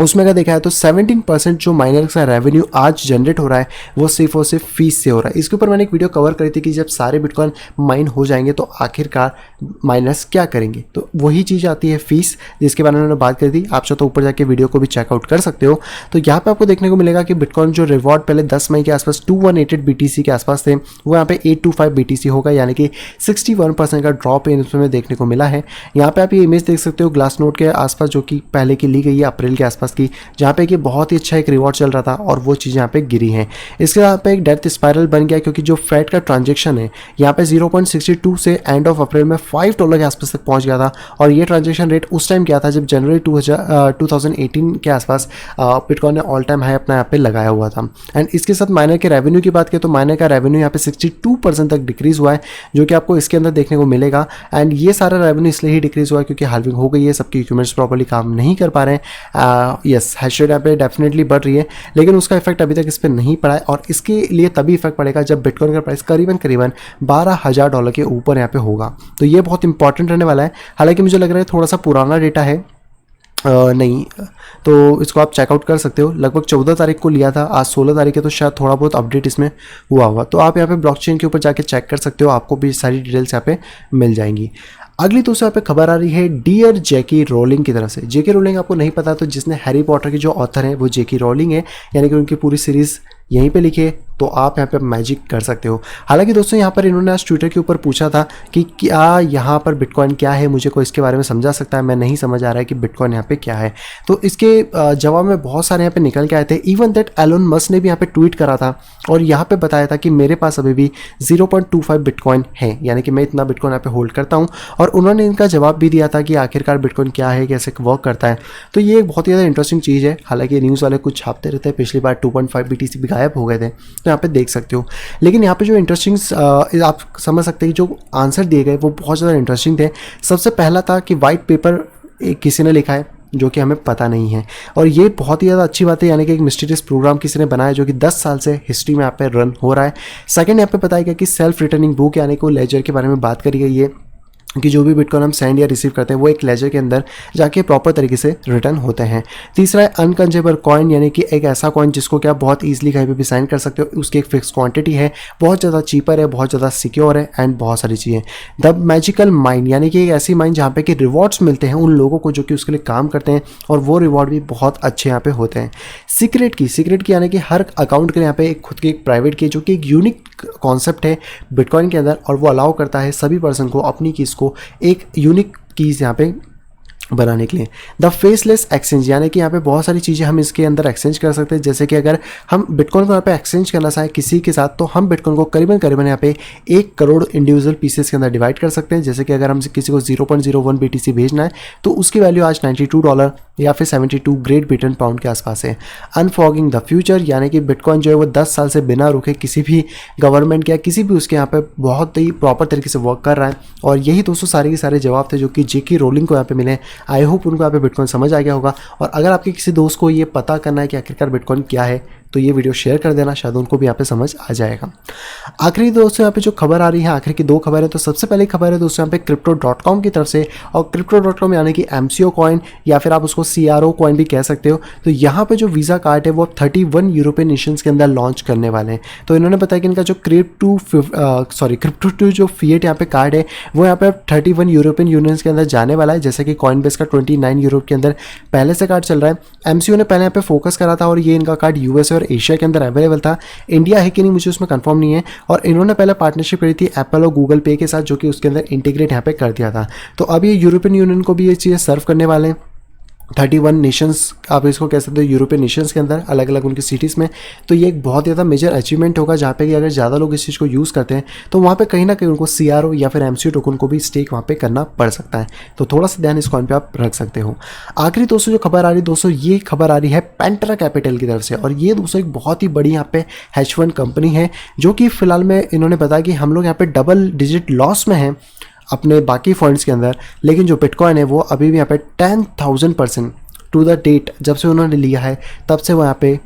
Speaker 1: उसमें अगर देखा है तो 17% जो माइनर का रेवेन्यू आज जनरेट हो रहा है वो सिर्फ और सिर्फ फीस से हो रहा है। इसके ऊपर मैंने एक वीडियो कवर करी थी कि जब सारे बिटकॉइन माइन हो जाएंगे तो आखिरकार माइनर्स क्या करेंगे, तो वही चीज़ आती है फीस, जिसके बारे में मैंने बात करी थी। आप चाहो तो ऊपर जाके वीडियो को भी चेकआउट कर सकते हो। तो यहाँ पे आपको देखने को मिलेगा कि बिटकॉइन जो रिवॉर्ड पहले 10 मई के आसपास 2188 BTC के आसपास थे, वो यहाँ पे 825 BTC होगा, यानी कि 61% का ड्रॉप इसमें देखने को मिला है। यहाँ पे आप ये इमेज देख सकते हो ग्लास नोट के आसपास, जो कि पहले की ली गई है अप्रैल के आसपास की, जहाँ पे कि बहुत ही अच्छा एक रिवॉर्ड चल रहा था और वो चीज़ यहाँ पे गिरी है। इसके यहाँ पे एक डेथ स्पाइरल बन गया, क्योंकि जो फेड का ट्रांजेक्शन है यहाँ पे 0.62 से एंड ऑफ अप्रैल में $5 के आसपास तक पहुँच गया था। और ये ट्रांजेक्शन रेट उस टाइम क्या था जब जनवरी 2018 के आसपास बिटकॉइन ने ऑल टाइम हाई अपना यहाँ पे लगाया हुआ था। एंड इसके साथ माइनर के रेवेन्यू की बात करें तो माइनर का रेवेन्यू यहाँ पे 62% तक डिक्रीज हुआ है, जो कि आपको इसके अंदर देखने को मिलेगा। एंड ये सारा रेवेन्यू इसलिए ही डिक्रीज हुआ है क्योंकि हाल्विंग हो गई है, सबके इक्विपमेंट्स प्रॉपर्ली काम नहीं कर पा रहे हैं। यस, हैश रेट यहाँ पे डेफिनेटली बढ़ रही है, लेकिन उसका इफेक्ट अभी तक इस पर नहीं पड़ा है, और इसके लिए तभी इफेक्ट पड़ेगा जब बिटकॉइन का प्राइस करीबन $12,000 के ऊपर यहाँ पे होगा। तो ये बहुत इंपॉर्टेंट रहने वाला है। हालांकि मुझे लग रहा है थोड़ा सा पुराना डेटा है, नहीं, तो इसको आप चेकआउट कर सकते हो। लगभग 14 तारीख को लिया था, आज 16 तारीख है, तो शायद थोड़ा बहुत अपडेट इसमें हुआ होगा। तो आप यहाँ पे ब्लॉकचेन के ऊपर जाके चेक कर सकते हो, आपको भी सारी डिटेल्स यहाँ पे मिल जाएंगी। अगली दोस्तों यहाँ पे खबर आ रही है डियर जेकी रोलिंग की तरफ से। जेकी रोलिंग आपको नहीं पता तो जिसने हैरी पॉटर की जो ऑथर है वो जेकी रोलिंग है, यानी कि उनकी पूरी सीरीज़ यहीं पे लिखी है, तो आप यहाँ पे मैजिक कर सकते हो। हालांकि दोस्तों यहाँ पर इन्होंने आज ट्विटर के ऊपर पूछा था कि क्या यहाँ पर बिटकॉइन क्या है, मुझे कोई इसके बारे में समझा सकता है, मैं नहीं समझ आ रहा है कि बिटकॉइन यहाँ पे क्या है। तो इसके जवाब में बहुत सारे यहाँ पे निकल के आए थे। इवन दैट एलोन मस्क ने भी यहाँ पे ट्वीट करा था और यहाँ पे बताया था कि मेरे पास अभी भी 0.25 बिटकॉइन है, यानी कि मैं इतना बिटकॉइन यहाँ पे होल्ड करता हूँ। और उन्होंने इनका जवाब भी दिया था कि आखिरकार बिटकॉइन क्या है, कैसे वर्क करता है। तो ये एक बहुत ही ज़्यादा इंटरेस्टिंग चीज़ है। हालांकि न्यूज़ वाले कुछ छापते रहते हैं, पिछली बार 2.5 BTC भी गायब हो गए थे, तो यहाँ पे देख सकते हो। लेकिन यहाँ पे जो इंटरेस्टिंग आप समझ सकते हैं, जो आंसर दिए गए वो बहुत ज़्यादा इंटरेस्टिंग थे। सबसे पहला था कि वाइट पेपर किसी ने लिखा है जो कि हमें पता नहीं है, और ये बहुत ही ज़्यादा अच्छी बात है, यानी कि एक मिस्टीरियस प्रोग्राम किसी ने बनाया जो कि 10 साल से हिस्ट्री में यहाँ पे रन हो रहा है। सेकंड यहाँ पे बताया गया कि सेल्फ रिटर्निंग बुक, यानी कि लेजर के बारे में बात करी गई है कि जो भी बिटकॉइन हम सेंड या रिसीव करते हैं वो एक लेजर के अंदर जाके प्रॉपर तरीके से रिटर्न होते हैं। तीसरा है अनकंजेबल कॉइन, यानी कि एक ऐसा कॉइन जिसको कि आप बहुत ईजिली कहीं पे भी साइन कर सकते हो, उसकी एक फिक्स क्वांटिटी है, बहुत ज़्यादा चीपर है, बहुत ज़्यादा सिक्योर है एंड बहुत सारी चीज़ें। द मैजिकल माइन, यानी कि एक ऐसी माइन जहाँ पे कि रिवॉर्ड्स मिलते हैं उन लोगों को जो कि उसके लिए काम करते हैं, और वो रिवॉर्ड भी बहुत अच्छे यहाँ पे होते हैं। सीक्रेट की यानी कि हर अकाउंट के लिए यहाँ पे एक खुद की एक प्राइवेट की, जो कि एक यूनिक कॉन्सेप्ट है बिटकॉइन के अंदर, और वो अलाउ करता है सभी पर्सन को अपनी कीज़ को एक यूनिक कीज़ यहाँ पे बनाने के लिए। द फेसलेस एक्सचेंज, यानी कि यहाँ पे बहुत सारी चीज़ें हम इसके अंदर एक्सचेंज कर सकते हैं। जैसे कि अगर हम बिटकॉइन को यहाँ पे एक्सचेंज करना चाहें किसी के साथ, तो हम बिटकॉइन को करीबन यहाँ पे 1 करोड़ इंडिविजुअल पीसेस के अंदर डिवाइड कर सकते हैं। जैसे कि अगर हम किसी को 0.01 BTC भेजना है तो उसकी वैल्यू आज $92 या फिर 72 ग्रेट ब्रिटेन पाउंड के आसपास है। अनफॉगिंग द फ्यूचर, यानी कि बिटकॉइन जो है वो 10 साल से बिना रुके किसी भी गवर्नमेंट या किसी भी उसके यहाँ पे बहुत ही प्रॉपर तरीके से वर्क कर रहा है। और यही दोस्तों सारे के सारे जवाब थे जो कि जेकी रोलिंग को यहाँ पे मिले। आई होप उनको यहाँ पे बिटकॉइन समझ आ गया होगा। और अगर आपके किसी दोस्त को ये पता करना है कि आखिरकार बिटकॉइन क्या है, तो ये वीडियो शेयर कर देना, शायद उनको भी यहाँ पे समझ आ जाएगा। आखिरी दोस्तों यहाँ पे जो खबर आ रही है, आखिर की 2 खबर है। तो सबसे पहले खबर है दोस्तों यहाँ पे crypto.com की तरफ से, और crypto.com यानी कि MCO कॉइन या फिर आप उसको CRO कॉइन भी कह सकते हो। तो यहाँ पे जो वीज़ा कार्ड है वो 31 यूरोपियन नेशंस के अंदर लॉन्च करने वाले हैं। तो इन्होंने बताया कि इनका जो क्रिप्टो जो फिएट यहाँ पे कार्ड है वो यहाँ पे 31 यूरोपियन यूनियंस के अंदर जाने वाला है। जैसे कि कॉइनबेस का 29 यूरोप के अंदर पहले से कार्ड चल रहा है। MCO ने पहले यहाँ पे फोकस करा था और ये इनका कार्ड US और एशिया के अंदर अवेलेबल था। इंडिया है कि नहीं मुझे उसमें कंफर्म नहीं है। और इन्होंने पहले पार्टनरशिप करी थी एप्पल और गूगल पे के साथ, जो कि उसके अंदर इंटीग्रेट यहाँ पे कर दिया था। तो अब ये यूरोपियन यूनियन को भी ये चीज़ें सर्व करने वाले हैं। 31 नेशंस आप इसको कह सकते हो, यूरोपियन नेशंस के अंदर अलग अलग उनकी सिटीज़ में। तो ये एक बहुत ज़्यादा मेजर अचीवमेंट होगा, जहाँ पे कि अगर ज़्यादा लोग इस चीज़ को यूज़ करते हैं तो वहाँ पे कहीं ना कहीं उनको CRO या फिर MCO टोकन को भी स्टेक वहाँ पे करना पड़ सकता है। तो थोड़ा सा ध्यान इस कॉइन पे आप रख सकते हो। आखिरी दोस्तों जो खबर आ रही है दोस्तों, ये खबर आ रही है पेंटेरा कैपिटल की तरफ से। और ये दोस्तों एक बहुत ही बड़ी यहाँ पे hedge fund कंपनी है, जो कि फिलहाल में इन्होंने बताया कि हम लोग यहाँ पे डबल डिजिट लॉस में हैं अपने बाकी फंड्स के अंदर, लेकिन जो बिटकॉइन है वो अभी भी यहाँ पे 10,000% टू द डेट जब से उन्होंने लिया है तब से वो यहाँ पे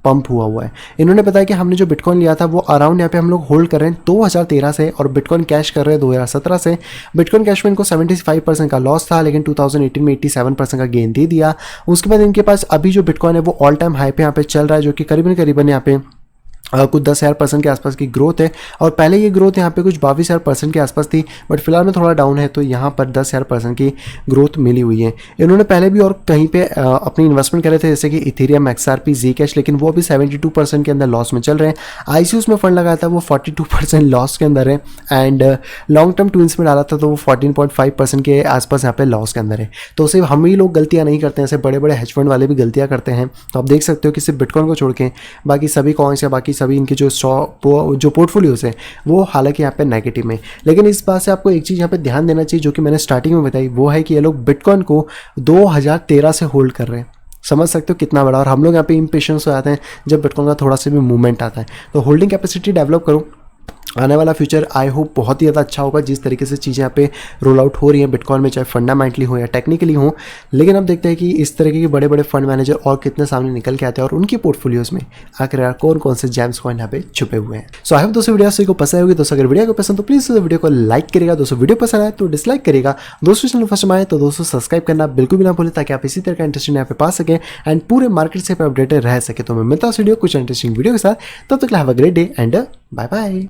Speaker 1: पंप हुआ है। इन्होंने बताया कि हमने जो बिटकॉइन लिया था वो अराउंड यहाँ पे हम लोग होल्ड कर रहे हैं 2013 से और बिटकॉइन कैश कर रहे हैं 2017 से। बिटकॉइन कैश में इनको 75% का लॉस था, लेकिन 2018 में 87% का गेन दे दिया। उसके बाद इनके पास अभी जो बिटकॉइन है वो ऑल टाइम हाई पे यहाँ पे चल रहा है, जो कि करीबन यहाँ पे कुछ 10,000% के आसपास की ग्रोथ है। और पहले ये ग्रोथ यहाँ पे कुछ 22,000% के आसपास थी, बट फिलहाल में थोड़ा डाउन है, तो यहाँ पर 10,000% की ग्रोथ मिली हुई है। इन्होंने पहले भी और कहीं पे अपनी इन्वेस्टमेंट करे थे, जैसे कि इथेरियम, XRP, Zcash, लेकिन वो अभी 72% के अंदर लॉस में चल रहे हैं। आईसीयूस में फंड लगाया था वो 42% लॉस के अंदर है, एंड लॉन्ग टर्म ट्विंस में डाला था तो वो 14.5% के आसपास यहाँ पे लॉस के अंदर है। तो सिर्फ हम ही लोग गलतियाँ नहीं करते हैं, ऐसे बड़े बड़े हेज फंड वाले भी गलतियाँ करते हैं। तो आप देख सकते हो कि सिर्फ बिटकॉइन को छोड़ के बाकी सभी कॉइन्स या बाकी सभी इनके जो पोर्टफोलियोज है वो हालांकि यहाँ पे नेगेटिव में। लेकिन इस बात से आपको एक चीज़ यहाँ पे ध्यान देना चाहिए, जो कि मैंने स्टार्टिंग में बताई, वो है कि ये लोग बिटकॉइन को 2013 से होल्ड कर रहे हैं। समझ सकते हो कितना बड़ा। और हम लोग यहाँ पे इम्पेशेंस हो जाते हैं जब बिटकॉइन का थोड़ा सा भी मूवमेंट आता है। तो होल्डिंग कैपेसिटी डेवलप करो। आने वाला फ्यूचर आई होप बहुत ही ज़्यादा अच्छा होगा, जिस तरीके से चीज़ें यहाँ पे रोल आउट हो रही हैं बिटकॉइन में, चाहे फंडामेंटली हो या टेक्निकली हो। लेकिन अब देखते हैं कि इस तरीके के बड़े बड़े फंड मैनेजर और कितने सामने निकल के आते हैं और उनकी पोर्टफोलियोज में आखिर यार कौन कौन से जेम्स कॉइन यहाँ पे छुपे हुए हैं। सो आई होप दोस्तों वीडियो को पसंद होगी। दोस्तों अगर वीडियो को पसंद तो प्लीज़ वीडियो को लाइक करेगा। दोस्तों वीडियो पसंद आए तो डिसलाइक करेगा। दोस्तों चैनल फर्स्ट में आए तो दोस्तों सब्सक्राइब करना बिल्कुल भी ना भूलें, ताकि आप इसी तरह का इंटरेस्टिंग यहाँ पे पा सकें एंड पूरे मार्केट से अपडेटेड रह सके। तो मैं मिलता हूँ वीडियो कुछ इंटरेस्टिंग वीडियो के साथ। तब तक have a great day and bye bye.